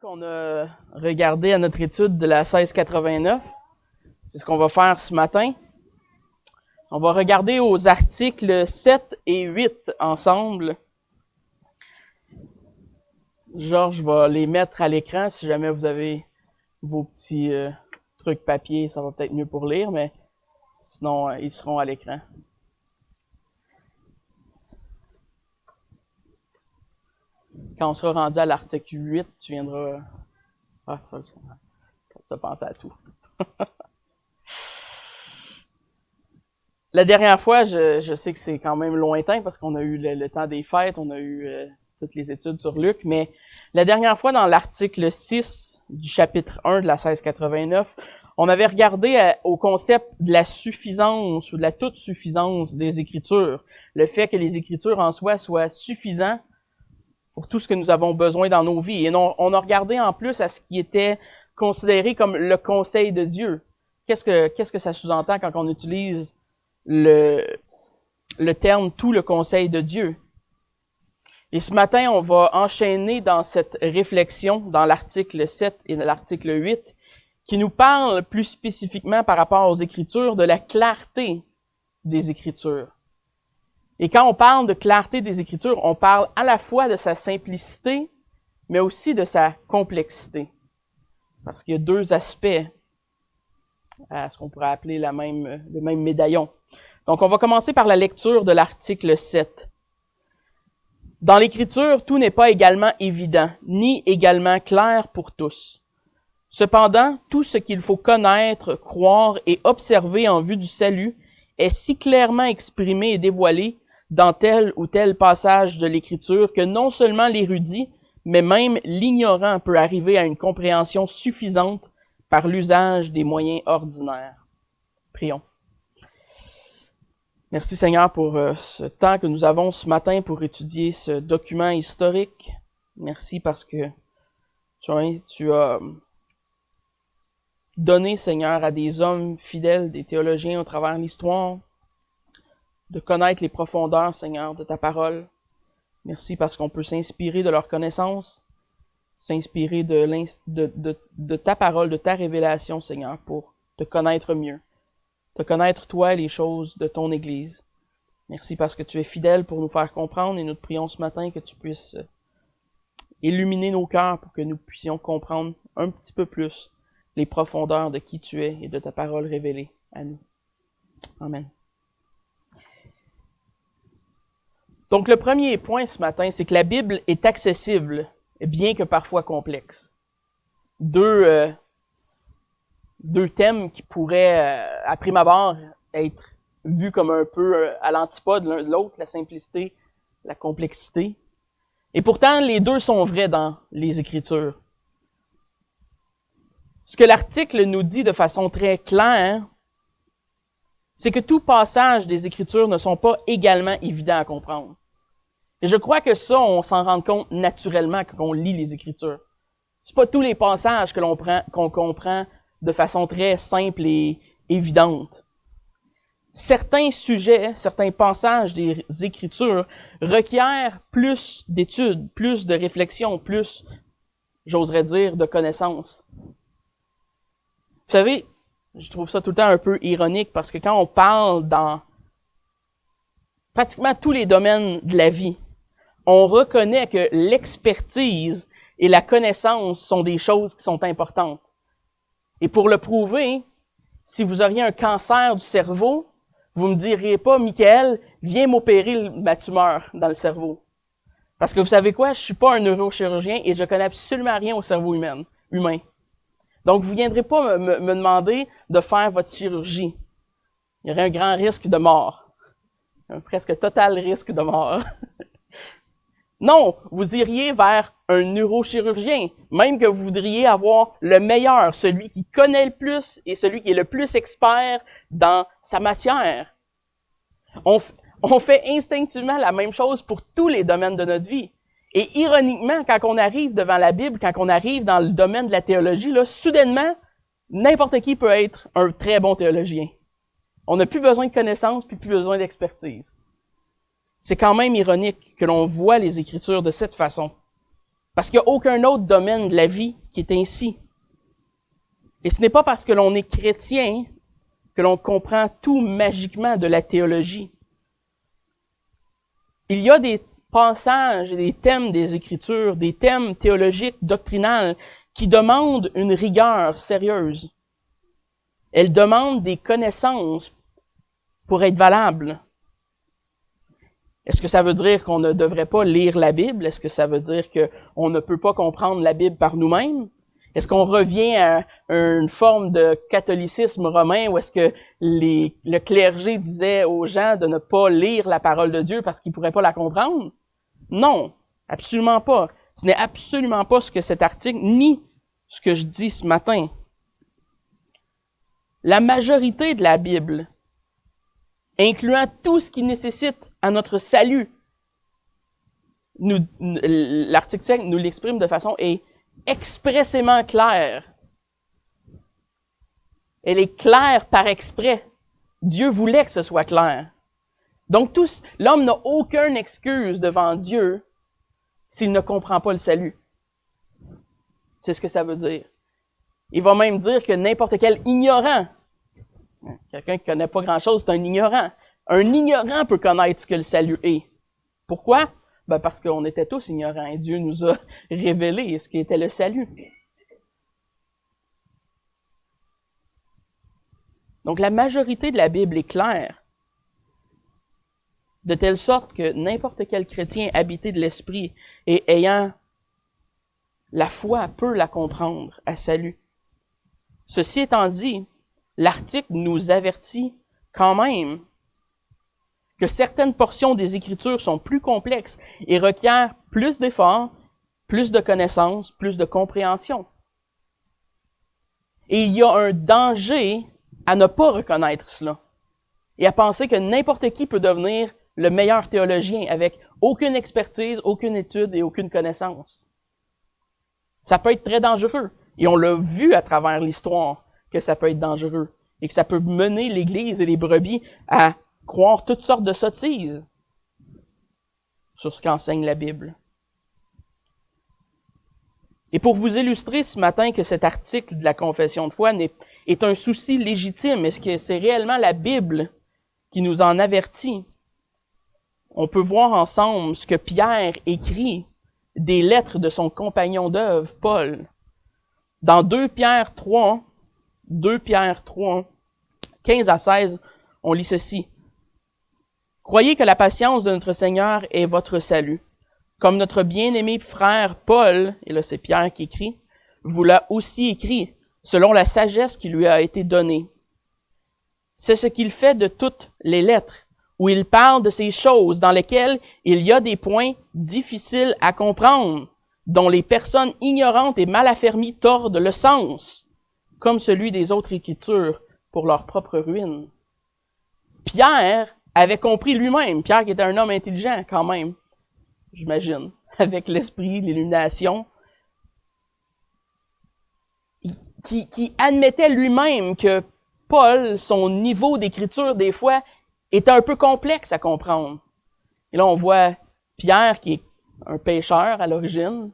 qu'on a regardé à notre étude de la 1689. C'est ce qu'on va faire ce matin. On va regarder aux articles 7 et 8 ensemble. Georges va les mettre à l'écran si jamais vous avez vos petits trucs papier, ça va peut-être mieux pour lire, mais sinon ils seront à l'écran. Quand on sera rendu à l'article 8, tu viendras... Ah, tu vas penser à tout. La dernière fois, je sais que c'est quand même lointain parce qu'on a eu le temps des fêtes, on a eu toutes les études sur Luc, mais la dernière fois, dans l'article 6 du chapitre 1 de la 1689, on avait regardé au concept de la suffisance ou de la toute-suffisance des Écritures. Le fait que les Écritures en soi soient suffisantes pour tout ce que nous avons besoin dans nos vies. Et on a regardé en plus à ce qui était considéré comme le conseil de Dieu. Qu'est-ce que ça sous-entend quand on utilise le terme « tout le conseil de Dieu ». Et ce matin, on va enchaîner dans cette réflexion, dans l'article 7 et l'article 8, qui nous parle plus spécifiquement par rapport aux Écritures de la clarté des Écritures. Et quand on parle de clarté des Écritures, on parle à la fois de sa simplicité, mais aussi de sa complexité. Parce qu'il y a deux aspects à ce qu'on pourrait appeler le même médaillon. Donc, on va commencer par la lecture de l'article 7. Dans l'Écriture, tout n'est pas également évident, ni également clair pour tous. Cependant, tout ce qu'il faut connaître, croire et observer en vue du salut est si clairement exprimé et dévoilé dans tel ou tel passage de l'Écriture que non seulement l'érudit, mais même l'ignorant peut arriver à une compréhension suffisante par l'usage des moyens ordinaires. Prions. Merci Seigneur pour ce temps que nous avons ce matin pour étudier ce document historique. Merci parce que tu as donné, Seigneur, à des hommes fidèles, des théologiens au travers de l'histoire, de connaître les profondeurs, Seigneur, de ta parole. Merci parce qu'on peut s'inspirer de leur connaissance, s'inspirer de ta parole, de ta révélation, Seigneur, pour te connaître mieux. Te connaître, toi, les choses de ton Église. Merci parce que tu es fidèle pour nous faire comprendre et nous te prions ce matin que tu puisses illuminer nos cœurs pour que nous puissions comprendre un petit peu plus les profondeurs de qui tu es et de ta parole révélée à nous. Amen. Donc, le premier point ce matin, c'est que la Bible est accessible, bien que parfois complexe. Deux thèmes qui pourraient, à prime abord, être vus comme un peu à l'antipode l'un de l'autre, la simplicité, la complexité. Et pourtant, les deux sont vrais dans les Écritures. Ce que l'article nous dit de façon très claire, c'est que tout passage des Écritures ne sont pas également évidents à comprendre. Et je crois que ça, on s'en rend compte naturellement quand on lit les Écritures. C'est pas tous les passages qu'on comprend de façon très simple et évidente. Certains sujets, certains passages des Écritures requièrent plus d'études, plus de réflexion, plus, j'oserais dire, de connaissances. Vous savez, je trouve ça tout le temps un peu ironique parce que quand on parle dans pratiquement tous les domaines de la vie, on reconnaît que l'expertise et la connaissance sont des choses qui sont importantes. Et pour le prouver, si vous auriez un cancer du cerveau, vous me diriez pas, Michael, viens m'opérer ma tumeur dans le cerveau. Parce que vous savez quoi, je suis pas un neurochirurgien et je connais absolument rien au cerveau humain. Donc, vous viendrez pas me demander de faire votre chirurgie. Il y aurait un grand risque de mort. Un presque total risque de mort. Non, vous iriez vers un neurochirurgien, même que vous voudriez avoir le meilleur, celui qui connaît le plus et celui qui est le plus expert dans sa matière. On fait instinctivement la même chose pour tous les domaines de notre vie. Et ironiquement, quand on arrive devant la Bible, quand on arrive dans le domaine de la théologie, là, soudainement, n'importe qui peut être un très bon théologien. On n'a plus besoin de connaissances, puis plus besoin d'expertise. C'est quand même ironique que l'on voit les Écritures de cette façon. Parce qu'il n'y a aucun autre domaine de la vie qui est ainsi. Et ce n'est pas parce que l'on est chrétien que l'on comprend tout magiquement de la théologie. Il y a des passages et des thèmes des Écritures, des thèmes théologiques, doctrinales, qui demandent une rigueur sérieuse. Elles demandent des connaissances pour être valables. Est-ce que ça veut dire qu'on ne devrait pas lire la Bible? Est-ce que ça veut dire qu'on ne peut pas comprendre la Bible par nous-mêmes? Est-ce qu'on revient à une forme de catholicisme romain où est-ce que le clergé disait aux gens de ne pas lire la parole de Dieu parce qu'ils ne pourraient pas la comprendre? Non, absolument pas. Ce n'est absolument pas ce que cet article, ni ce que je dis ce matin. La majorité de la Bible, incluant tout ce qui nécessite à notre salut, l'article 5 nous l'exprime de façon expressément claire. Elle est claire par exprès. Dieu voulait que ce soit clair. Donc l'homme n'a aucune excuse devant Dieu s'il ne comprend pas le salut. C'est ce que ça veut dire. Il va même dire que n'importe quel ignorant, quelqu'un qui ne connaît pas grand-chose, c'est un ignorant. Un ignorant peut connaître ce que le salut est. Pourquoi? Ben parce qu'on était tous ignorants et Dieu nous a révélé ce qu'était le salut. Donc la majorité de la Bible est claire, de telle sorte que n'importe quel chrétien habité de l'esprit et ayant la foi peut la comprendre à salut. Ceci étant dit, l'article nous avertit quand même que certaines portions des Écritures sont plus complexes et requièrent plus d'efforts, plus de connaissances, plus de compréhension. Et il y a un danger à ne pas reconnaître cela et à penser que n'importe qui peut devenir le meilleur théologien avec aucune expertise, aucune étude et aucune connaissance. Ça peut être très dangereux. Et on l'a vu à travers l'histoire que ça peut être dangereux et que ça peut mener l'Église et les brebis à croire toutes sortes de sottises sur ce qu'enseigne la Bible. Et pour vous illustrer ce matin que cet article de la confession de foi est un souci légitime, est-ce que c'est réellement la Bible qui nous en avertit? On peut voir ensemble ce que Pierre écrit des lettres de son compagnon d'œuvre, Paul. Dans 2 Pierre 3, 15 à 16, on lit ceci. « Croyez que la patience de notre Seigneur est votre salut. Comme notre bien-aimé frère Paul, et là c'est Pierre qui écrit, vous l'a aussi écrit, selon la sagesse qui lui a été donnée. C'est ce qu'il fait de toutes les lettres, où il parle de ces choses dans lesquelles il y a des points difficiles à comprendre, dont les personnes ignorantes et mal affermies tordent le sens, comme celui des autres Écritures, pour leur propre ruine. » Pierre avait compris lui-même, Pierre qui était un homme intelligent quand même, j'imagine, avec l'esprit, l'illumination, qui admettait lui-même que Paul, son niveau d'écriture, des fois, était un peu complexe à comprendre. Et là, on voit Pierre, qui est un pécheur à l'origine,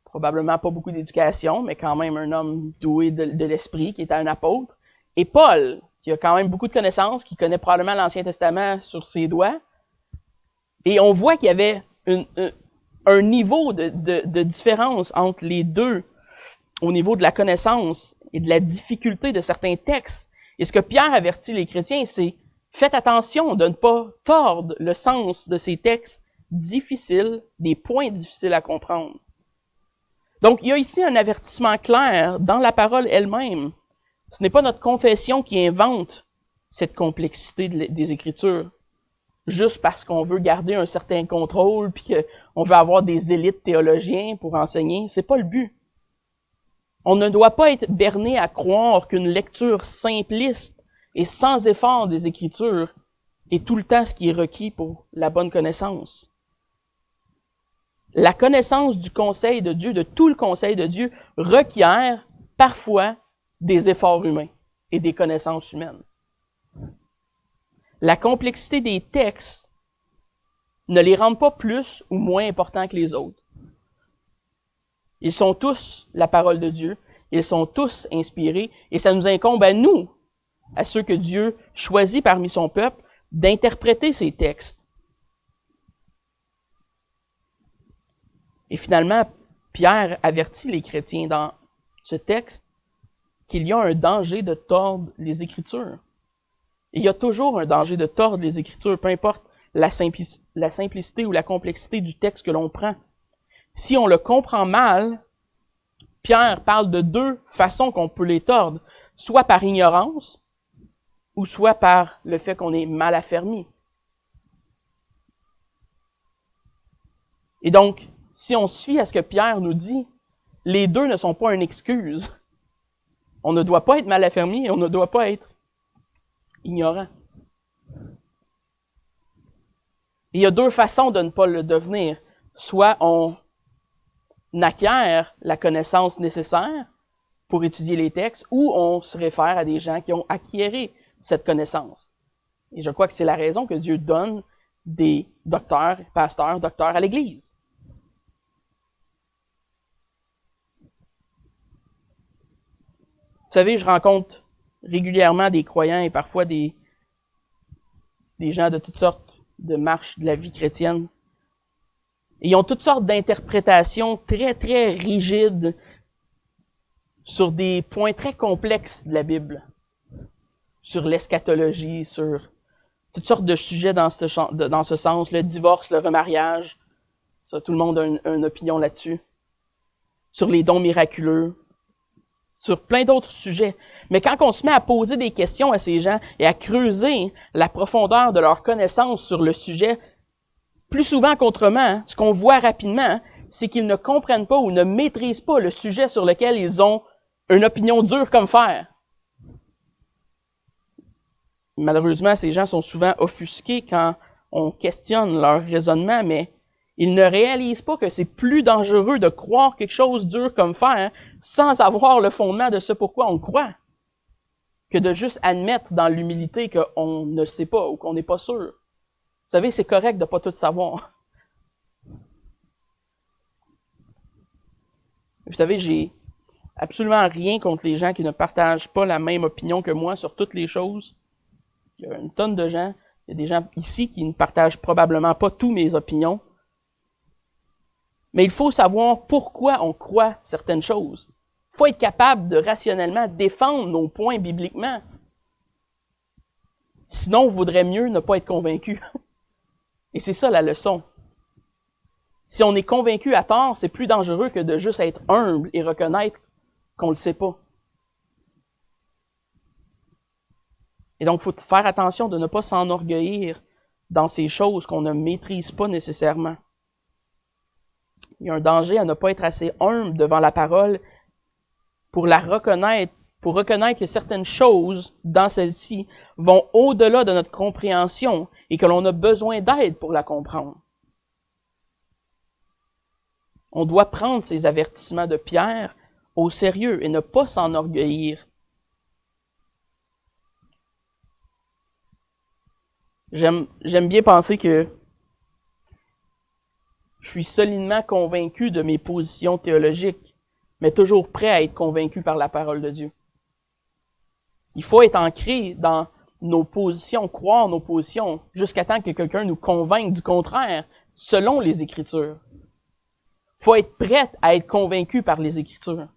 probablement pas beaucoup d'éducation, mais quand même un homme doué de l'esprit, qui était un apôtre, et Paul, qui a quand même beaucoup de connaissances, qui connaît probablement l'Ancien Testament sur ses doigts, et on voit qu'il y avait un niveau de différence entre les deux au niveau de la connaissance et de la difficulté de certains textes. Et ce que Pierre avertit les chrétiens, c'est faites attention de ne pas tordre le sens de ces textes difficiles, des points difficiles à comprendre. Donc, il y a ici un avertissement clair dans la parole elle-même. Ce n'est pas notre confession qui invente cette complexité des Écritures, juste parce qu'on veut garder un certain contrôle puis qu'on veut avoir des élites théologiens pour enseigner. C'est pas le but. On ne doit pas être berné à croire qu'une lecture simpliste et sans effort des Écritures est tout le temps ce qui est requis pour la bonne connaissance. La connaissance du conseil de Dieu, de tout le conseil de Dieu, requiert parfois des efforts humains et des connaissances humaines. La complexité des textes ne les rend pas plus ou moins importants que les autres. Ils sont tous la parole de Dieu. Ils sont tous inspirés. Et ça nous incombe à nous, à ceux que Dieu choisit parmi son peuple, d'interpréter ces textes. Et finalement, Pierre avertit les chrétiens dans ce texte qu'il y a un danger de tordre les Écritures. Il y a toujours un danger de tordre les Écritures, peu importe la simplicité ou la complexité du texte que l'on prend. Si on le comprend mal, Pierre parle de deux façons qu'on peut les tordre, soit par ignorance, ou soit par le fait qu'on est mal affermi. Et donc, si on se fie à ce que Pierre nous dit, les deux ne sont pas une excuse. On ne doit pas être mal affermi et on ne doit pas être ignorant. Et il y a deux façons de ne pas le devenir. Soit on acquiert la connaissance nécessaire pour étudier les textes, ou on se réfère à des gens qui ont acquéré cette connaissance. Et je crois que c'est la raison que Dieu donne des docteurs, pasteurs, docteurs à l'Église. Vous savez, je rencontre régulièrement des croyants et parfois des gens de toutes sortes de marches de la vie chrétienne. Et ils ont toutes sortes d'interprétations très, très rigides sur des points très complexes de la Bible. Sur l'eschatologie, sur toutes sortes de sujets dans ce sens, le divorce, le remariage. Ça, tout le monde a une opinion là-dessus. Sur les dons miraculeux. Sur plein d'autres sujets. Mais quand on se met à poser des questions à ces gens et à creuser la profondeur de leur connaissance sur le sujet, plus souvent qu'autrement, ce qu'on voit rapidement, c'est qu'ils ne comprennent pas ou ne maîtrisent pas le sujet sur lequel ils ont une opinion dure comme fer. Malheureusement, ces gens sont souvent offusqués quand on questionne leur raisonnement, mais ils ne réalisent pas que c'est plus dangereux de croire quelque chose dur comme fer sans avoir le fondement de ce pourquoi on croit, que de juste admettre dans l'humilité qu'on ne sait pas ou qu'on n'est pas sûr. Vous savez, c'est correct de pas tout savoir. Vous savez, j'ai absolument rien contre les gens qui ne partagent pas la même opinion que moi sur toutes les choses. Il y a une tonne de gens, il y a des gens ici qui ne partagent probablement pas toutes mes opinions. Mais il faut savoir pourquoi on croit certaines choses. Il faut être capable de rationnellement défendre nos points bibliquement. Sinon, il vaudrait mieux ne pas être convaincu. Et c'est ça la leçon. Si on est convaincu à tort, c'est plus dangereux que de juste être humble et reconnaître qu'on ne le sait pas. Et donc, il faut faire attention de ne pas s'enorgueillir dans ces choses qu'on ne maîtrise pas nécessairement. Il y a un danger à ne pas être assez humble devant la parole pour la reconnaître, pour reconnaître que certaines choses dans celle-ci vont au-delà de notre compréhension et que l'on a besoin d'aide pour la comprendre. On doit prendre ces avertissements de Pierre au sérieux et ne pas s'enorgueillir. J'aime bien penser que je suis solidement convaincu de mes positions théologiques, mais toujours prêt à être convaincu par la parole de Dieu. Il faut être ancré dans nos positions, croire nos positions, jusqu'à temps que quelqu'un nous convainque du contraire, selon les Écritures. Il faut être prêt à être convaincu par les Écritures.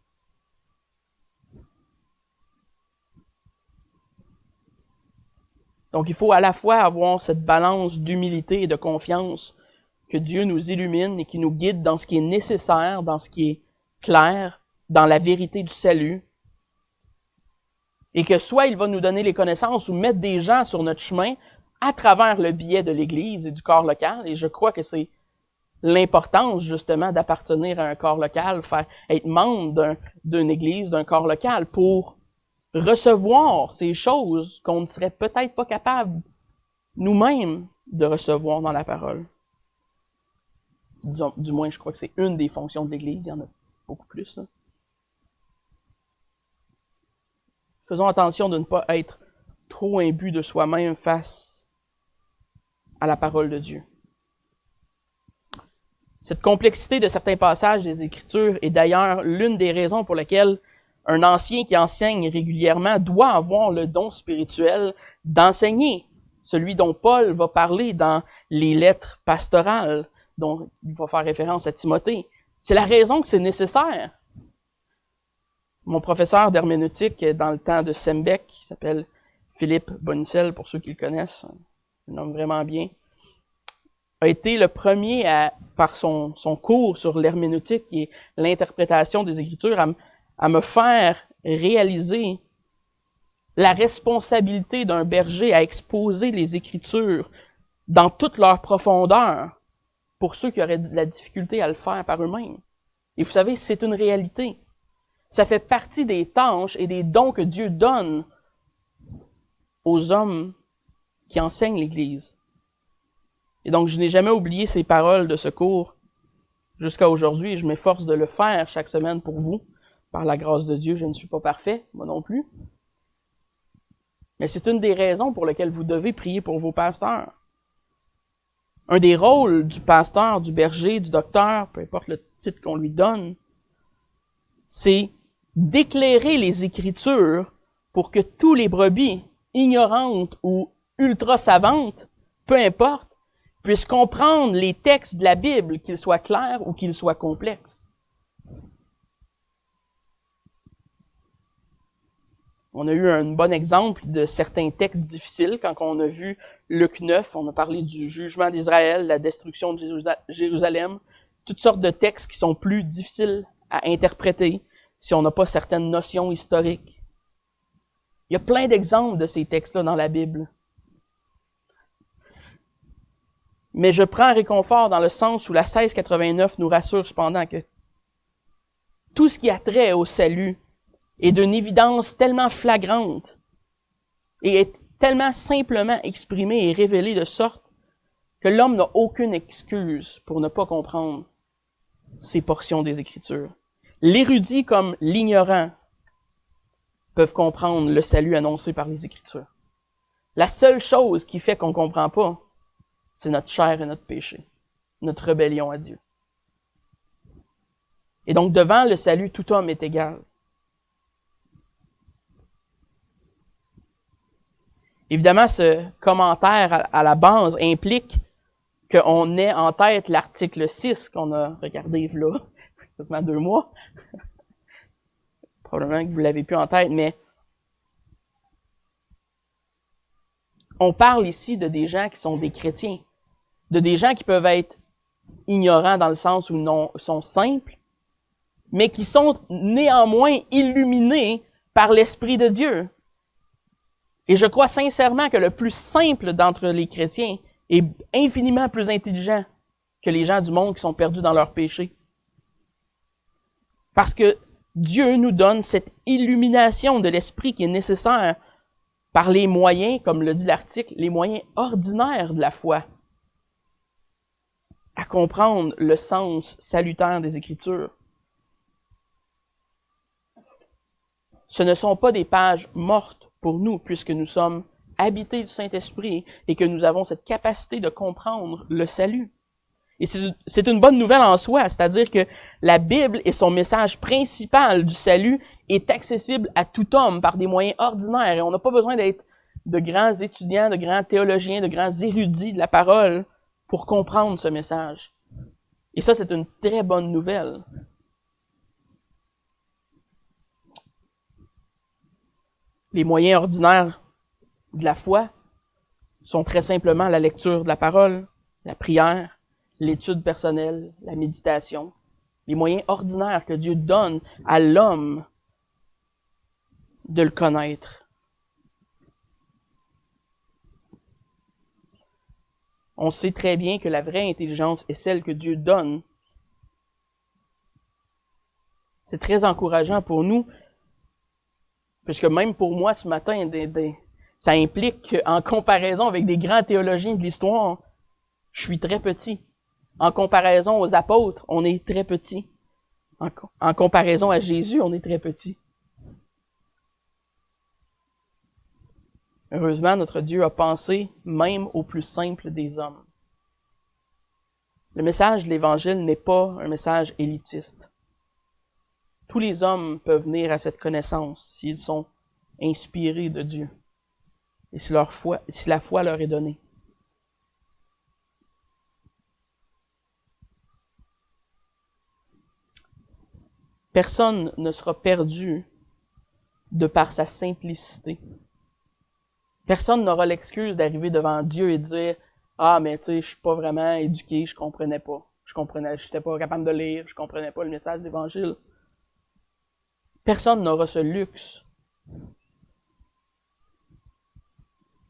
Donc, il faut à la fois avoir cette balance d'humilité et de confiance, que Dieu nous illumine et qui nous guide dans ce qui est nécessaire, dans ce qui est clair, dans la vérité du salut. Et que soit il va nous donner les connaissances ou mettre des gens sur notre chemin à travers le biais de l'Église et du corps local. Et je crois que c'est l'importance, justement, d'appartenir à un corps local, être membre d'une Église, d'un corps local, pour recevoir ces choses qu'on ne serait peut-être pas capable nous-mêmes de recevoir dans la parole. Du moins, je crois que c'est une des fonctions de l'Église, il y en a beaucoup plus. Là. Faisons attention de ne pas être trop imbu de soi-même face à la parole de Dieu. Cette complexité de certains passages des Écritures est d'ailleurs l'une des raisons pour lesquelles un ancien qui enseigne régulièrement doit avoir le don spirituel d'enseigner, celui dont Paul va parler dans les lettres pastorales, dont il va faire référence à Timothée. C'est la raison que c'est nécessaire. Mon professeur d'herméneutique dans le temps de Sembec, qui s'appelle Philippe Bonicel, pour ceux qui le connaissent, un homme vraiment bien, a été le premier par son cours sur l'herméneutique, qui est l'interprétation des Écritures, à me faire réaliser la responsabilité d'un berger à exposer les Écritures dans toute leur profondeur pour ceux qui auraient de la difficulté à le faire par eux-mêmes. Et vous savez, c'est une réalité. Ça fait partie des tâches et des dons que Dieu donne aux hommes qui enseignent l'Église. Et donc, je n'ai jamais oublié ces paroles de ce cours jusqu'à aujourd'hui. Je m'efforce de le faire chaque semaine pour vous. Par la grâce de Dieu, je ne suis pas parfait, moi non plus. Mais c'est une des raisons pour lesquelles vous devez prier pour vos pasteurs. Un des rôles du pasteur, du berger, du docteur, peu importe le titre qu'on lui donne, c'est d'éclairer les Écritures pour que tous les brebis, ignorantes ou ultra savantes, peu importe, puissent comprendre les textes de la Bible, qu'ils soient clairs ou qu'ils soient complexes. On a eu un bon exemple de certains textes difficiles quand on a vu Luc 9, on a parlé du jugement d'Israël, la destruction de Jérusalem, toutes sortes de textes qui sont plus difficiles à interpréter si on n'a pas certaines notions historiques. Il y a plein d'exemples de ces textes-là dans la Bible. Mais je prends réconfort dans le sens où la 1689 nous rassure cependant que tout ce qui a trait au salut est d'une évidence tellement flagrante et est tellement simplement exprimée et révélée de sorte que l'homme n'a aucune excuse pour ne pas comprendre ces portions des Écritures. L'érudit comme l'ignorant peuvent comprendre le salut annoncé par les Écritures. La seule chose qui fait qu'on ne comprend pas, c'est notre chair et notre péché, notre rébellion à Dieu. Et donc, devant le salut, tout homme est égal. Évidemment, ce commentaire à la base implique qu'on ait en tête l'article 6 qu'on a regardé là, quasiment 2 mois. Probablement que vous l'avez plus en tête, mais on parle ici de des gens qui sont des chrétiens, de des gens qui peuvent être ignorants dans le sens où non sont simples, mais qui sont néanmoins illuminés par l'Esprit de Dieu. Et je crois sincèrement que le plus simple d'entre les chrétiens est infiniment plus intelligent que les gens du monde qui sont perdus dans leurs péchés. Parce que Dieu nous donne cette illumination de l'Esprit qui est nécessaire par les moyens, comme le dit l'article, les moyens ordinaires de la foi, à comprendre le sens salutaire des Écritures. Ce ne sont pas des pages mortes pour nous, puisque nous sommes habités du Saint-Esprit et que nous avons cette capacité de comprendre le salut. Et c'est une bonne nouvelle en soi, c'est-à-dire que la Bible et son message principal du salut est accessible à tout homme par des moyens ordinaires. Et on n'a pas besoin d'être de grands étudiants, de grands théologiens, de grands érudits de la parole pour comprendre ce message. Et ça, c'est une très bonne nouvelle. Les moyens ordinaires de la foi sont très simplement la lecture de la parole, la prière, l'étude personnelle, la méditation, les moyens ordinaires que Dieu donne à l'homme de le connaître. On sait très bien que la vraie intelligence est celle que Dieu donne. C'est très encourageant pour nous, puisque même pour moi ce matin, ça implique qu'en comparaison avec des grands théologiens de l'histoire, je suis très petit. En comparaison aux apôtres, on est très petit. En comparaison à Jésus, on est très petit. Heureusement, notre Dieu a pensé même au plus simple des hommes. Le message de l'Évangile n'est pas un message élitiste. Tous les hommes peuvent venir à cette connaissance s'ils sont inspirés de Dieu et si la foi leur est donnée. Personne ne sera perdu de par sa simplicité. Personne n'aura l'excuse d'arriver devant Dieu et de dire « Ah, mais tu sais, je suis pas vraiment éduqué, je comprenais pas. J'étais pas capable de lire, je comprenais pas le message de l'Évangile. » Personne n'aura ce luxe.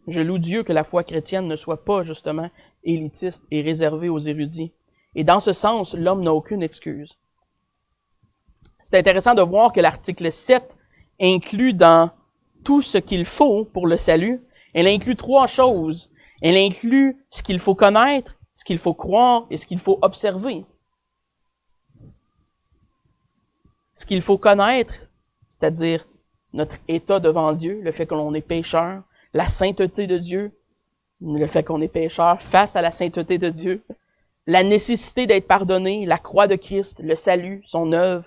Je loue Dieu que la foi chrétienne ne soit pas, justement, élitiste et réservée aux érudits. Et dans ce sens, l'homme n'a aucune excuse. C'est intéressant de voir que l'article 7 inclut dans tout ce qu'il faut pour le salut, elle inclut 3 choses. Elle inclut ce qu'il faut connaître, ce qu'il faut croire et ce qu'il faut observer. Ce qu'il faut connaître, c'est-à-dire notre état devant Dieu, le fait que l'on est pécheur, la sainteté de Dieu, le fait qu'on est pécheur face à la sainteté de Dieu, la nécessité d'être pardonné, la croix de Christ, le salut, son œuvre.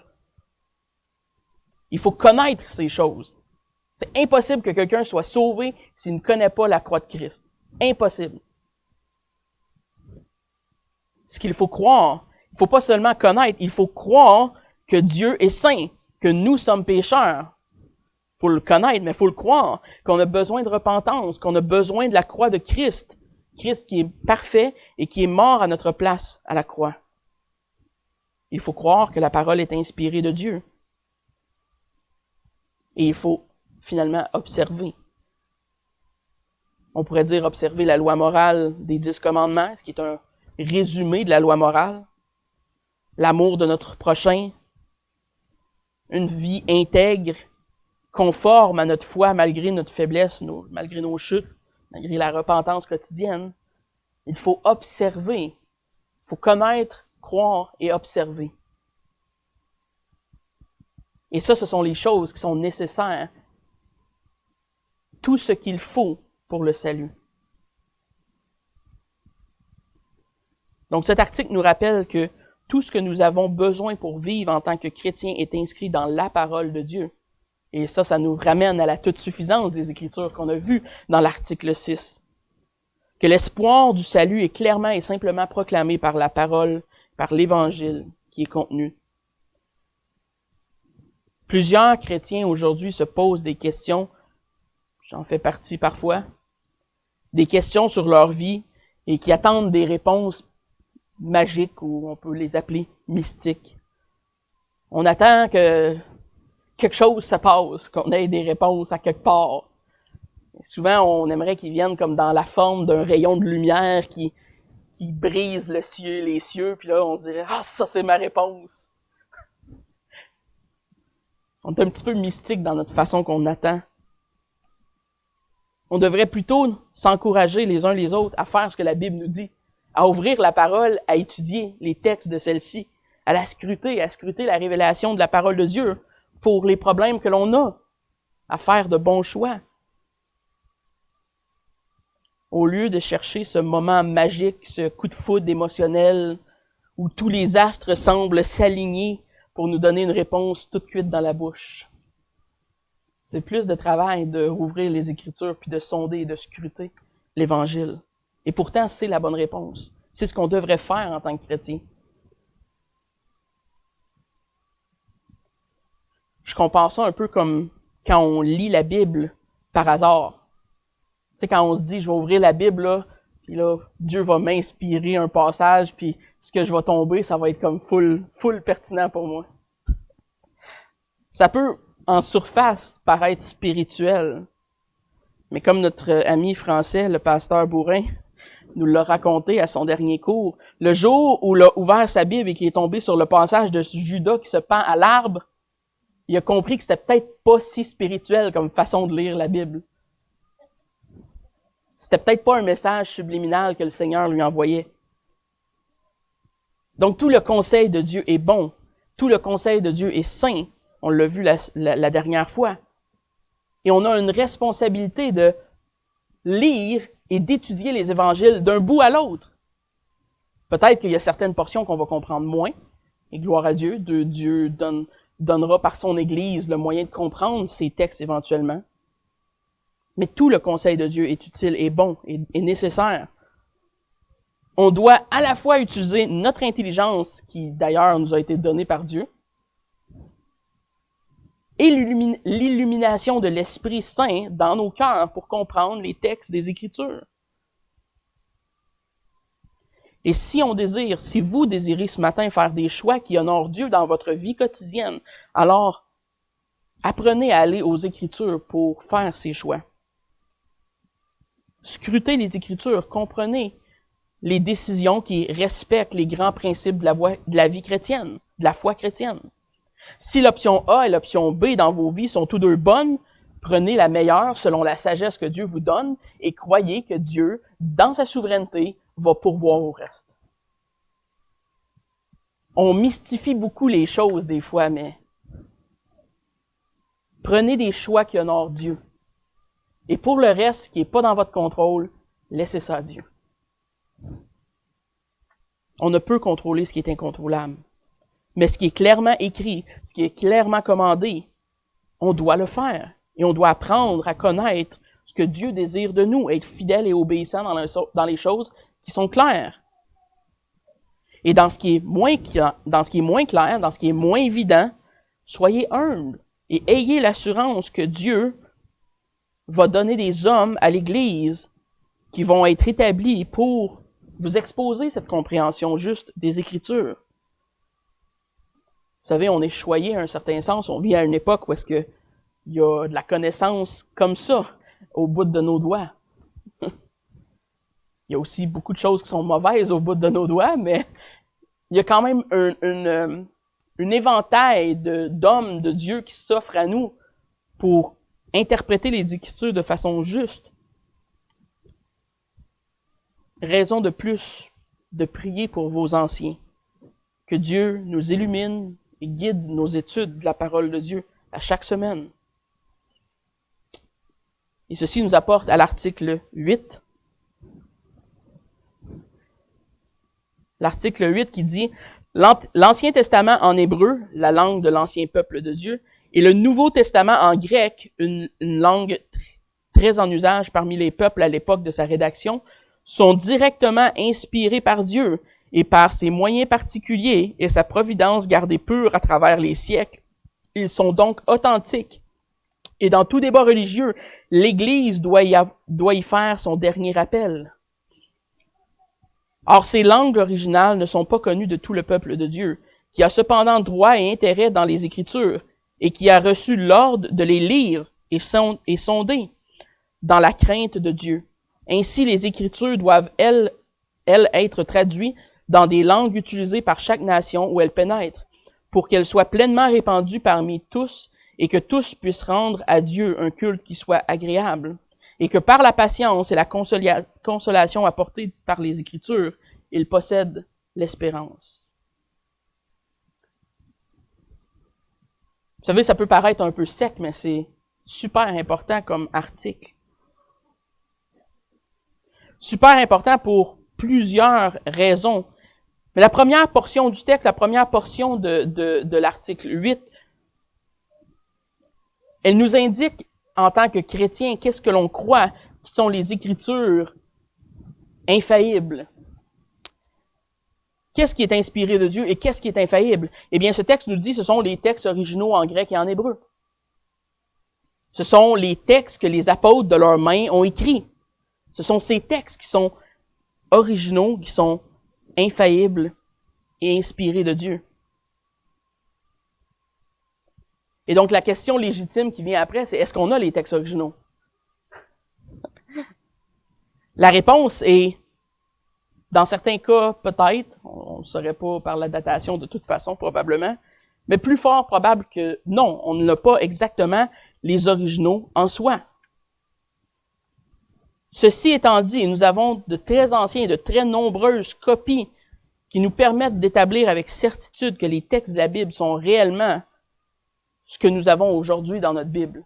Il faut connaître ces choses. C'est impossible que quelqu'un soit sauvé s'il ne connaît pas la croix de Christ. Impossible. Ce qu'il faut croire, il ne faut pas seulement connaître, il faut croire que Dieu est saint, que nous sommes pécheurs. Il faut le connaître, mais il faut le croire, qu'on a besoin de repentance, qu'on a besoin de la croix de Christ. Christ qui est parfait et qui est mort à notre place à la croix. Il faut croire que la parole est inspirée de Dieu. Et il faut finalement observer. On pourrait dire observer la loi morale des 10 commandements, ce qui est un résumé de la loi morale. L'amour de notre prochain, une vie intègre, conforme à notre foi malgré notre faiblesse, malgré nos chutes, malgré la repentance quotidienne. Il faut observer, il faut connaître, croire et observer. Et ça, ce sont les choses qui sont nécessaires. Tout ce qu'il faut pour le salut. Donc cet article nous rappelle que tout ce que nous avons besoin pour vivre en tant que chrétiens est inscrit dans la parole de Dieu. Et ça nous ramène à la toute-suffisance des Écritures qu'on a vues dans l'article 6. Que l'espoir du salut est clairement et simplement proclamé par la parole, par l'Évangile qui est contenu. Plusieurs chrétiens aujourd'hui se posent des questions, j'en fais partie parfois, des questions sur leur vie et qui attendent des réponses magiques ou on peut les appeler mystiques. On attend que quelque chose se passe, qu'on ait des réponses à quelque part. Et souvent, on aimerait qu'ils viennent comme dans la forme d'un rayon de lumière qui brise le ciel, les cieux, puis là, on se dirait « Ah, ça, c'est ma réponse! » On est un petit peu mystique dans notre façon qu'on attend. On devrait plutôt s'encourager les uns les autres à faire ce que la Bible nous dit, à ouvrir la parole, à étudier les textes de celle-ci, à la scruter, à scruter la révélation de la parole de Dieu pour les problèmes que l'on a, à faire de bons choix. Au lieu de chercher ce moment magique, ce coup de foudre émotionnel où tous les astres semblent s'aligner pour nous donner une réponse toute cuite dans la bouche. C'est plus de travail de rouvrir les Écritures puis de sonder et de scruter l'Évangile. Et pourtant, c'est la bonne réponse. C'est ce qu'on devrait faire en tant que chrétien. Je compare ça un peu comme quand on lit la Bible par hasard. Tu sais, quand on se dit, je vais ouvrir la Bible, là, puis là, Dieu va m'inspirer un passage, puis ce que je vais tomber, ça va être comme full pertinent pour moi. Ça peut, en surface, paraître spirituel, mais comme notre ami français, le pasteur Bourrin, nous l'a raconté à son dernier cours, le jour où il a ouvert sa Bible et qu'il est tombé sur le passage de Judas qui se pend à l'arbre, il a compris que c'était peut-être pas si spirituel comme façon de lire la Bible. C'était peut-être pas un message subliminal que le Seigneur lui envoyait. Donc tout le conseil de Dieu est bon. Tout le conseil de Dieu est saint. On l'a vu la dernière fois. Et on a une responsabilité de lire et d'étudier les évangiles d'un bout à l'autre. Peut-être qu'il y a certaines portions qu'on va comprendre moins, et gloire à Dieu, Dieu donnera par son Église le moyen de comprendre ces textes éventuellement. Mais tout le conseil de Dieu est utile et bon et nécessaire. On doit à la fois utiliser notre intelligence, qui d'ailleurs nous a été donnée par Dieu, et l'illumination de l'Esprit Saint dans nos cœurs pour comprendre les textes des Écritures. Et si vous désirez ce matin faire des choix qui honorent Dieu dans votre vie quotidienne, alors apprenez à aller aux Écritures pour faire ces choix. Scrutez les Écritures, comprenez les décisions qui respectent les grands principes de la vie chrétienne, de la foi chrétienne. Si l'option A et l'option B dans vos vies sont tous deux bonnes, prenez la meilleure selon la sagesse que Dieu vous donne et croyez que Dieu, dans sa souveraineté, va pourvoir au reste. On mystifie beaucoup les choses des fois, mais prenez des choix qui honorent Dieu. Et pour le reste, qui n'est pas dans votre contrôle, laissez ça à Dieu. On ne peut contrôler ce qui est incontrôlable. Mais ce qui est clairement écrit, ce qui est clairement commandé, on doit le faire. Et on doit apprendre à connaître ce que Dieu désire de nous, être fidèle et obéissant dans les choses qui sont claires. Et dans ce qui est moins clair, dans ce qui est moins évident, soyez humbles et ayez l'assurance que Dieu va donner des hommes à l'Église qui vont être établis pour vous exposer cette compréhension juste des Écritures. Vous savez, on est choyé à un certain sens, on vit à une époque où est-ce que il y a de la connaissance comme ça, au bout de nos doigts. Il y a aussi beaucoup de choses qui sont mauvaises au bout de nos doigts, mais il y a quand même un éventail d'hommes de Dieu qui s'offrent à nous pour interpréter les Écritures de façon juste. Raison de plus de prier pour vos anciens. Que Dieu nous illumine et guide nos études de la parole de Dieu à chaque semaine. Et ceci nous apporte à l'article 8. L'article 8 qui dit « L'Ancien Testament en hébreu, la langue de l'ancien peuple de Dieu, et le Nouveau Testament en grec, une langue très en usage parmi les peuples à l'époque de sa rédaction, sont directement inspirés par Dieu et par ses moyens particuliers et sa providence gardée pure à travers les siècles. Ils sont donc authentiques. Et dans tout débat religieux, l'Église doit y faire son dernier appel. Or, ces langues originales ne sont pas connues de tout le peuple de Dieu, qui a cependant droit et intérêt dans les Écritures, et qui a reçu l'ordre de les lire et sonder dans la crainte de Dieu. Ainsi, les Écritures doivent, elles être traduites dans des langues utilisées par chaque nation où elles pénètrent, pour qu'elles soient pleinement répandues parmi tous et que tous puissent rendre à Dieu un culte qui soit agréable, et que par la patience et la consolation apportée par les Écritures, ils possèdent l'espérance. Vous savez, ça peut paraître un peu sec, mais c'est super important comme article. Super important pour plusieurs raisons. Mais la première portion du texte, la première portion de l'article 8, elle nous indique, en tant que chrétiens, qu'est-ce que l'on croit qui sont les Écritures infaillibles. Qu'est-ce qui est inspiré de Dieu et qu'est-ce qui est infaillible? Eh bien, ce texte nous dit que ce sont les textes originaux en grec et en hébreu. Ce sont les textes que les apôtres de leurs mains ont écrits. Ce sont ces textes qui sont originaux, qui sont infaillibles et inspirés de Dieu. Et donc, la question légitime qui vient après, c'est est-ce qu'on a les textes originaux? La réponse est, dans certains cas, peut-être, on ne saurait pas par la datation de toute façon, probablement, mais plus fort probable que non, on n'a pas exactement les originaux en soi. Ceci étant dit, nous avons de très anciens et de très nombreuses copies qui nous permettent d'établir avec certitude que les textes de la Bible sont réellement ce que nous avons aujourd'hui dans notre Bible.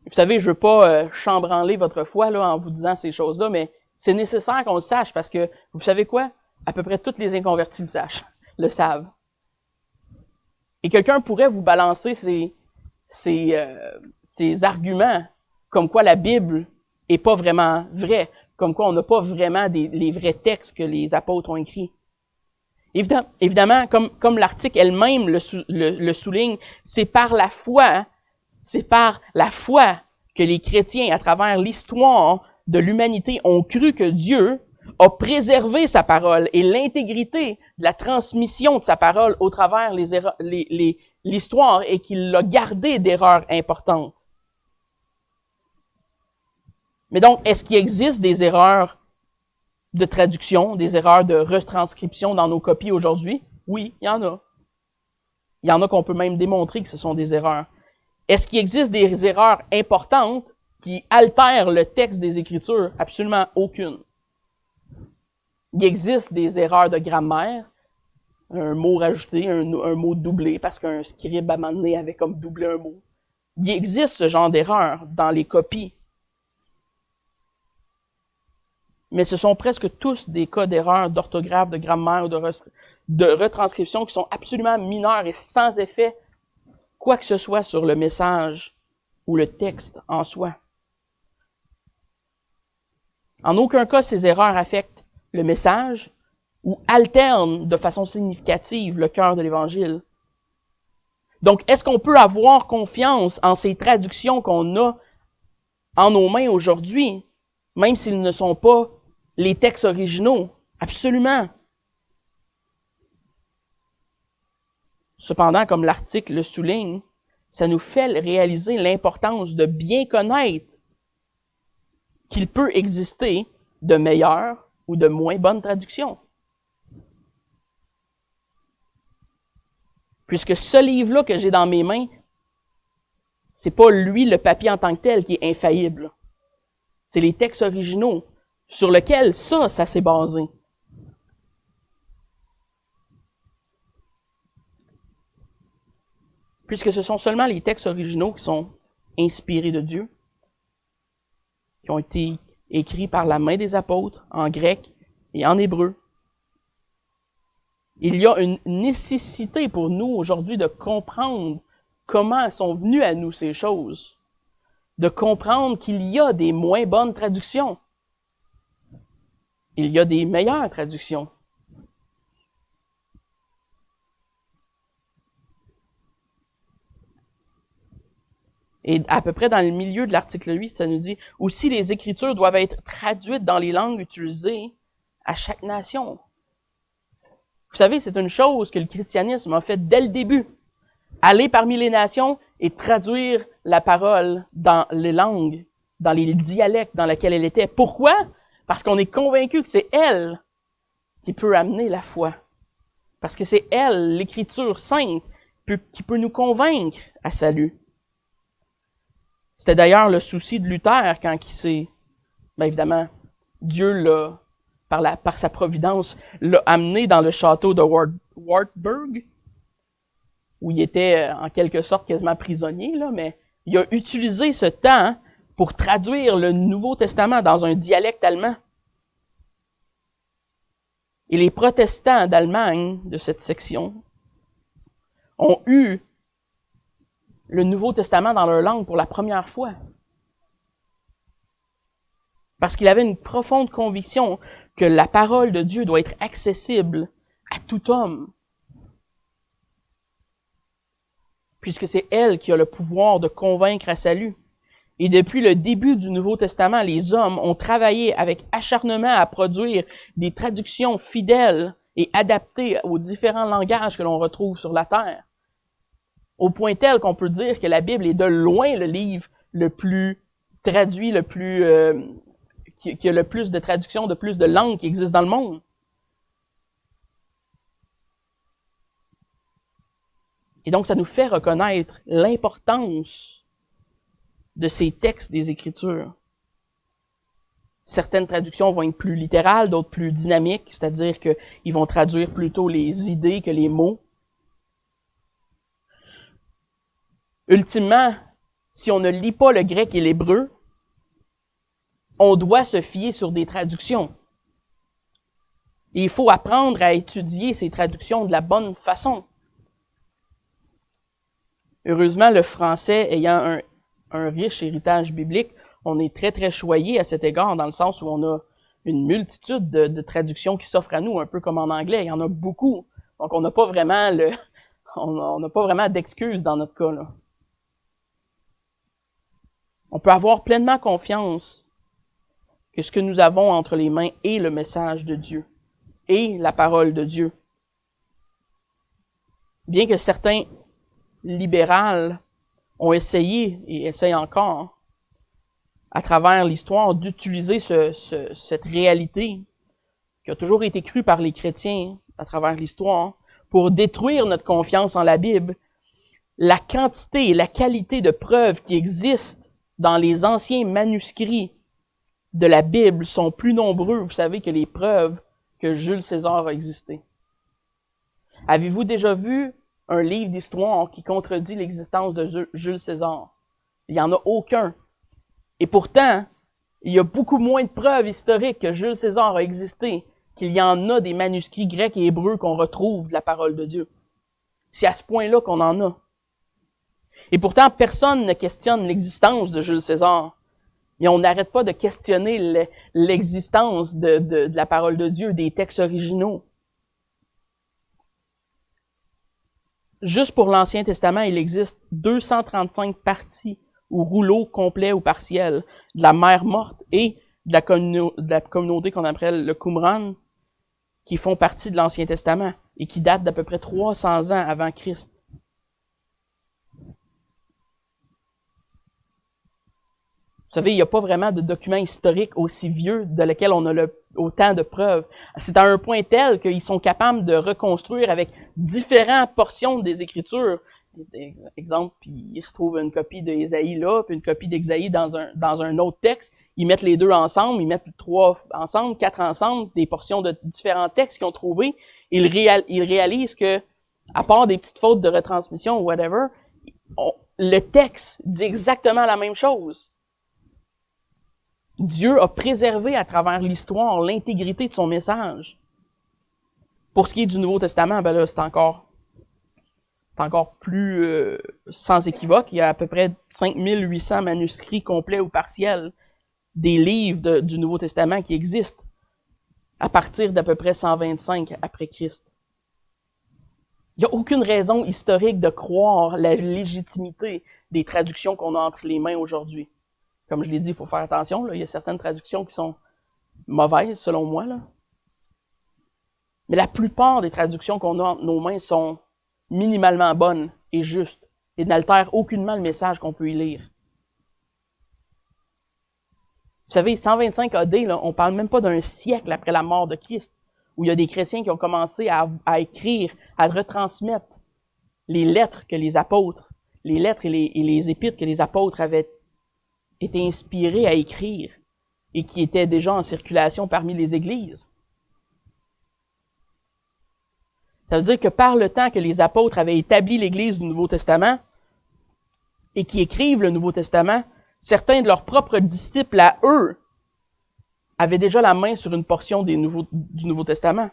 Vous savez, je veux pas chambranler votre foi là en vous disant ces choses-là, mais c'est nécessaire qu'on le sache parce que, vous savez quoi? à peu près tous les inconvertis le savent. Et quelqu'un pourrait vous balancer ces arguments comme quoi la Bible est pas vraiment vraie, comme quoi on n'a pas vraiment les vrais textes que les apôtres ont écrits. Évidemment, comme l'article elle-même le souligne, c'est par la foi que les chrétiens, à travers l'histoire de l'humanité, ont cru que Dieu a préservé sa parole et l'intégrité de la transmission de sa parole au travers l'histoire et qu'il l'a gardé d'erreurs importantes. Mais donc, est-ce qu'il existe des erreurs de traduction, des erreurs de retranscription dans nos copies aujourd'hui? Oui, il y en a. Il y en a qu'on peut même démontrer que ce sont des erreurs. Est-ce qu'il existe des erreurs importantes qui altèrent le texte des Écritures? Absolument aucune. Il existe des erreurs de grammaire, un mot rajouté, un mot doublé, parce qu'un scribe à un moment donné avait comme doublé un mot. Il existe ce genre d'erreurs dans les copies. Mais ce sont presque tous des cas d'erreurs d'orthographe, de grammaire ou de retranscription qui sont absolument mineurs et sans effet quoi que ce soit sur le message ou le texte en soi. En aucun cas, ces erreurs affectent le message ou alternent de façon significative le cœur de l'Évangile. Donc, est-ce qu'on peut avoir confiance en ces traductions qu'on a en nos mains aujourd'hui, même s'ils ne sont pas les textes originaux? Absolument. Cependant, comme l'article le souligne, ça nous fait réaliser l'importance de bien connaître qu'il peut exister de meilleures ou de moins bonnes traductions. Puisque ce livre-là que j'ai dans mes mains, c'est pas lui, le papier en tant que tel, qui est infaillible. C'est les textes originaux sur lesquels ça s'est basé. Puisque ce sont seulement les textes originaux qui sont inspirés de Dieu, qui ont été écrits par la main des apôtres, en grec et en hébreu. Il y a une nécessité pour nous aujourd'hui de comprendre comment sont venues à nous ces choses, de comprendre qu'il y a des moins bonnes traductions. Il y a des meilleures traductions. Et à peu près dans le milieu de l'article 8, ça nous dit « Aussi, les Écritures doivent être traduites dans les langues utilisées à chaque nation. » Vous savez, c'est une chose que le christianisme a fait dès le début. Aller parmi les nations et traduire la parole dans les langues, dans les dialectes dans lesquels elle était. Pourquoi? Parce qu'on est convaincu que c'est elle qui peut amener la foi. Parce que c'est elle, l'Écriture sainte, qui peut nous convaincre à salut. C'était d'ailleurs le souci de Luther quand il s'est... Bien évidemment, Dieu l'a, par sa providence, l'a amené dans le château de Wartburg, où il était en quelque sorte quasiment prisonnier, là, mais il a utilisé ce temps pour traduire le Nouveau Testament dans un dialecte allemand. Et les protestants d'Allemagne, de cette section, ont eu le Nouveau Testament dans leur langue pour la première fois. Parce qu'il avait une profonde conviction que la parole de Dieu doit être accessible à tout homme. Puisque c'est elle qui a le pouvoir de convaincre à salut. Et depuis le début du Nouveau Testament, les hommes ont travaillé avec acharnement à produire des traductions fidèles et adaptées aux différents langages que l'on retrouve sur la terre. Au point tel qu'on peut dire que la Bible est de loin le livre le plus traduit, qui a le plus de traductions, de plus de langues qui existent dans le monde. Et donc, ça nous fait reconnaître l'importance de ces textes des Écritures. Certaines traductions vont être plus littérales, d'autres plus dynamiques, c'est-à-dire qu'ils vont traduire plutôt les idées que les mots. Ultimement, si on ne lit pas le grec et l'hébreu, on doit se fier sur des traductions. Et il faut apprendre à étudier ces traductions de la bonne façon. Heureusement, le français ayant un riche héritage biblique, on est très, très choyé à cet égard, dans le sens où on a une multitude de traductions qui s'offrent à nous, un peu comme en anglais. Il y en a beaucoup. Donc, on n'a pas vraiment on n'a pas vraiment d'excuses dans notre cas, là. On peut avoir pleinement confiance que ce que nous avons entre les mains est le message de Dieu et la parole de Dieu. Bien que certains libérales ont essayé et essayent encore, à travers l'histoire, d'utiliser cette réalité qui a toujours été crue par les chrétiens à travers l'histoire pour détruire notre confiance en la Bible, la quantité et la qualité de preuves qui existent dans les anciens manuscrits de la Bible sont plus nombreux, vous savez, que les preuves que Jules César a existé. Avez-vous déjà vu un livre d'histoire qui contredit l'existence de Jules César? Il n'y en a aucun. Et pourtant, il y a beaucoup moins de preuves historiques que Jules César a existé qu'il y en a des manuscrits grecs et hébreux qu'on retrouve de la parole de Dieu. C'est à ce point-là qu'on en a. Et pourtant, personne ne questionne l'existence de Jules César. Et on n'arrête pas de questionner l'existence de la parole de Dieu, des textes originaux. Juste pour l'Ancien Testament, il existe 235 parties ou rouleaux complets ou partiels de la mer morte et de la communauté qu'on appelle le Qumran, qui font partie de l'Ancien Testament et qui datent d'à peu près 300 ans avant Christ. Vous savez, il n'y a pas vraiment de document historique aussi vieux de lequel on a autant de preuves. C'est à un point tel qu'ils sont capables de reconstruire avec différentes portions des Écritures. Exemple, puis ils retrouvent une copie d'Ésaïe là, puis une copie d'Ésaïe dans un autre texte. Ils mettent les deux ensemble, ils mettent 3 ensemble, 4 ensemble, des portions de différents textes qu'ils ont trouvés. Ils réalisent que, à part des petites fautes de retransmission ou whatever, le texte dit exactement la même chose. Dieu a préservé à travers l'histoire l'intégrité de son message. Pour ce qui est du Nouveau Testament, ben là, c'est encore plus sans équivoque. Il y a à peu près 5800 manuscrits complets ou partiels des livres du Nouveau Testament qui existent à partir d'à peu près 125 après Christ. Il n'y a aucune raison historique de croire la légitimité des traductions qu'on a entre les mains aujourd'hui. Comme je l'ai dit, il faut faire attention, là. Il y a certaines traductions qui sont mauvaises, selon moi, là. Mais la plupart des traductions qu'on a entre nos mains sont minimalement bonnes et justes et n'altèrent aucunement le message qu'on peut y lire. Vous savez, 125 AD, là, on parle même pas d'un siècle après la mort de Christ, où il y a des chrétiens qui ont commencé à écrire, à retransmettre les lettres que les apôtres, les lettres et les épîtres que les apôtres avaient été inspirés à écrire et qui étaient déjà en circulation parmi les églises. Ça veut dire que par le temps que les apôtres avaient établi l'Église du Nouveau Testament et qui écrivent le Nouveau Testament, certains de leurs propres disciples à eux avaient déjà la main sur une portion du Nouveau Testament.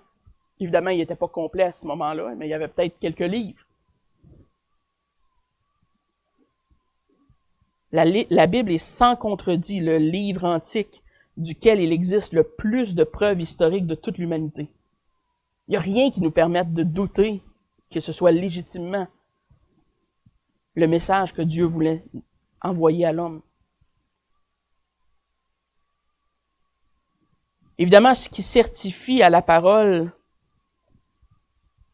Évidemment, il n'était pas complet à ce moment-là, mais il y avait peut-être quelques livres. La Bible est sans contredit le livre antique duquel il existe le plus de preuves historiques de toute l'humanité. Il n'y a rien qui nous permette de douter que ce soit légitimement le message que Dieu voulait envoyer à l'homme. Évidemment, ce qui certifie à la parole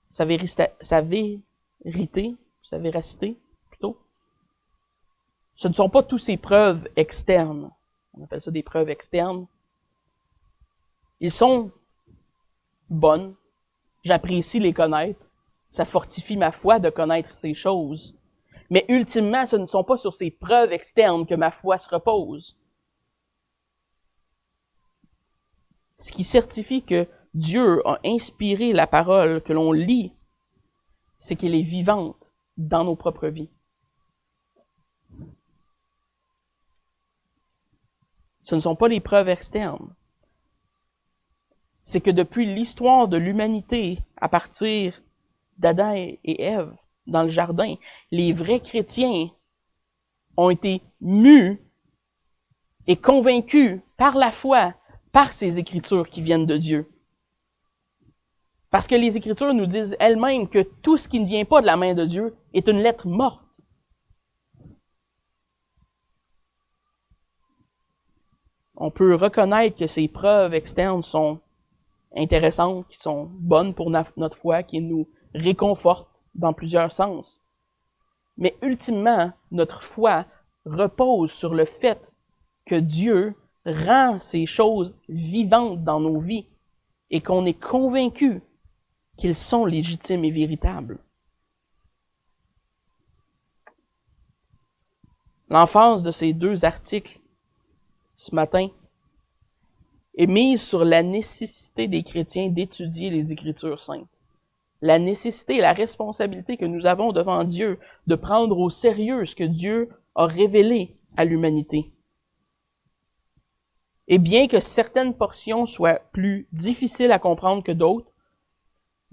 sa véracité, plutôt, ce ne sont pas toutes ces preuves externes. On appelle ça des preuves externes. Ils sont bonnes. J'apprécie les connaître. Ça fortifie ma foi de connaître ces choses. Mais ultimement, ce ne sont pas sur ces preuves externes que ma foi se repose. Ce qui certifie que Dieu a inspiré la parole que l'on lit, c'est qu'elle est vivante dans nos propres vies. Ce ne sont pas les preuves externes. c'est que depuis l'histoire de l'humanité, à partir d'Adam et Ève dans le jardin, les vrais chrétiens ont été mus et convaincus par la foi, par ces Écritures qui viennent de Dieu. Parce que les Écritures nous disent elles-mêmes que tout ce qui ne vient pas de la main de Dieu est une lettre morte. On peut reconnaître que ces preuves externes sont intéressantes, qui sont bonnes pour notre foi, qui nous réconfortent dans plusieurs sens. Mais ultimement, notre foi repose sur le fait que Dieu rend ces choses vivantes dans nos vies et qu'on est convaincu qu'ils sont légitimes et véritables. L'emphase de ces deux articles ce matin est mise sur la nécessité des chrétiens d'étudier les Écritures saintes. La nécessité et la responsabilité que nous avons devant Dieu de prendre au sérieux ce que Dieu a révélé à l'humanité. Et bien que certaines portions soient plus difficiles à comprendre que d'autres,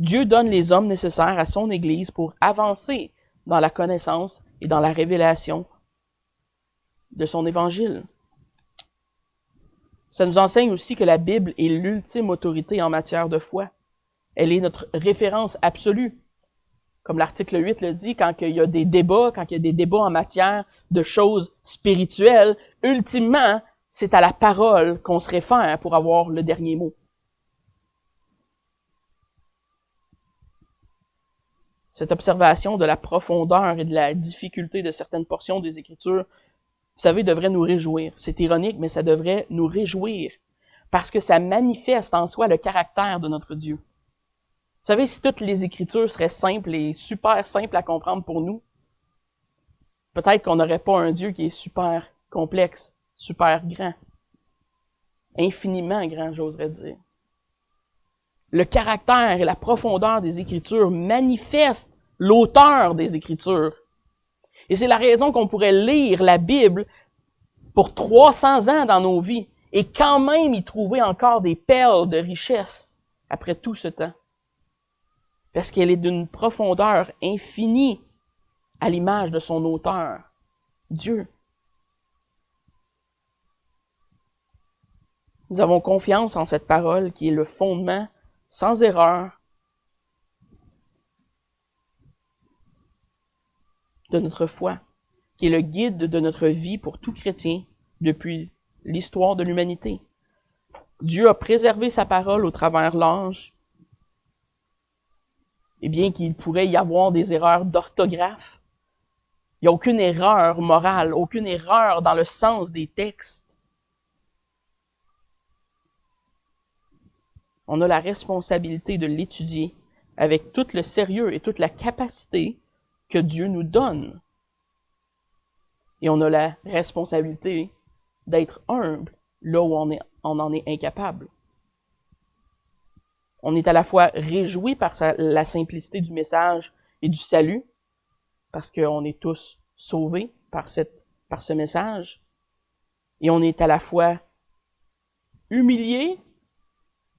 Dieu donne les hommes nécessaires à son Église pour avancer dans la connaissance et dans la révélation de son Évangile. Ça nous enseigne aussi que la Bible est l'ultime autorité en matière de foi. Elle est notre référence absolue. Comme l'article 8 le dit, quand il y a des débats, en matière de choses spirituelles, ultimement, c'est à la parole qu'on se réfère pour avoir le dernier mot. Cette observation de la profondeur et de la difficulté de certaines portions des Écritures, vous savez, devrait nous réjouir. C'est ironique, mais ça devrait nous réjouir parce que ça manifeste en soi le caractère de notre Dieu. Vous savez, si toutes les Écritures seraient simples et super simples à comprendre pour nous, peut-être qu'on n'aurait pas un Dieu qui est super complexe, super grand, infiniment grand, j'oserais dire. Le caractère et la profondeur des Écritures manifestent l'auteur des Écritures. Et c'est la raison qu'on pourrait lire la Bible pour 300 ans dans nos vies et quand même y trouver encore des perles de richesse après tout ce temps. Parce qu'elle est d'une profondeur infinie à l'image de son auteur, Dieu. Nous avons confiance en cette parole qui est le fondement sans erreur de notre foi, qui est le guide de notre vie pour tout chrétien depuis l'histoire de l'humanité. Dieu a préservé sa parole au travers l'ange, et bien qu'il pourrait y avoir des erreurs d'orthographe, il n'y a aucune erreur morale, aucune erreur dans le sens des textes. On a la responsabilité de l'étudier avec tout le sérieux et toute la capacité que Dieu nous donne. Et on a la responsabilité d'être humble là où on en est incapable. On est à la fois réjoui par la simplicité du message et du salut, parce qu'on est tous sauvés par ce message, et on est à la fois humilié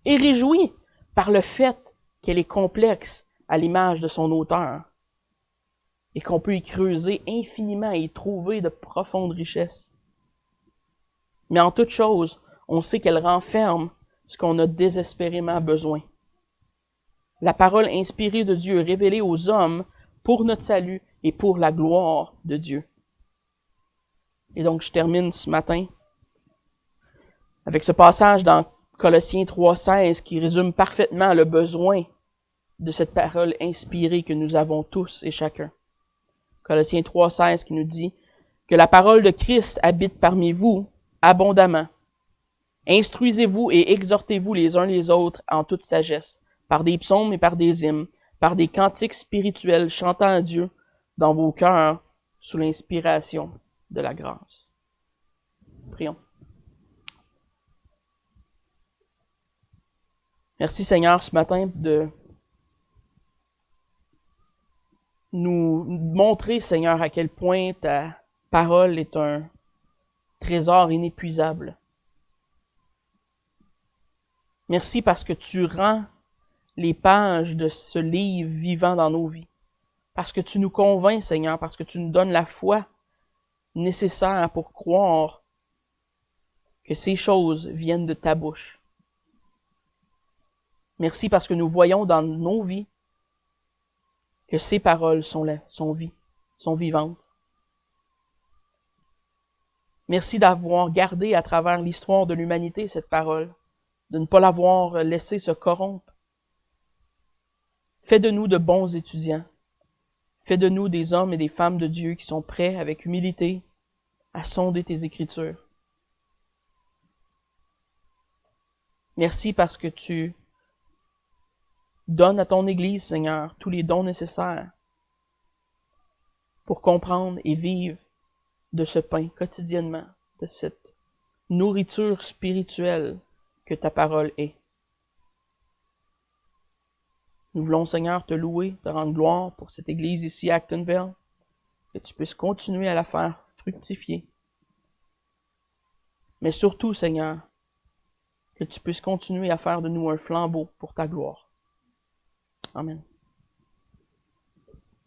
et réjoui par le fait qu'elle est complexe à l'image de son auteur, et qu'on peut y creuser infiniment et y trouver de profondes richesses. Mais en toute chose, on sait qu'elle renferme ce qu'on a désespérément besoin. La parole inspirée de Dieu révélée aux hommes pour notre salut et pour la gloire de Dieu. Et donc, je termine ce matin avec ce passage dans Colossiens 3,16 qui résume parfaitement le besoin de cette parole inspirée que nous avons tous et chacun. Colossiens 3,16 qui nous dit que la parole de Christ habite parmi vous abondamment. Instruisez-vous et exhortez-vous les uns les autres en toute sagesse, par des psaumes et par des hymnes, par des cantiques spirituels chantant à Dieu dans vos cœurs sous l'inspiration de la grâce. Prions. Merci Seigneur ce matin de nous montrer, Seigneur, à quel point ta parole est un trésor inépuisable. Merci parce que tu rends les pages de ce livre vivant dans nos vies. Parce que tu nous convaincs, Seigneur, parce que tu nous donnes la foi nécessaire pour croire que ces choses viennent de ta bouche. Merci parce que nous voyons dans nos vies que ces paroles sont vivantes. Merci d'avoir gardé à travers l'histoire de l'humanité cette parole, de ne pas l'avoir laissée se corrompre. Fais de nous de bons étudiants. Fais de nous des hommes et des femmes de Dieu qui sont prêts avec humilité à sonder tes Écritures. Merci parce que tu donnes à ton Église, Seigneur, tous les dons nécessaires pour comprendre et vivre de ce pain quotidiennement, de cette nourriture spirituelle que ta parole est. Nous voulons, Seigneur, te louer, te rendre gloire pour cette Église ici à Actonville, que tu puisses continuer à la faire fructifier. Mais surtout, Seigneur, que tu puisses continuer à faire de nous un flambeau pour ta gloire. Amen.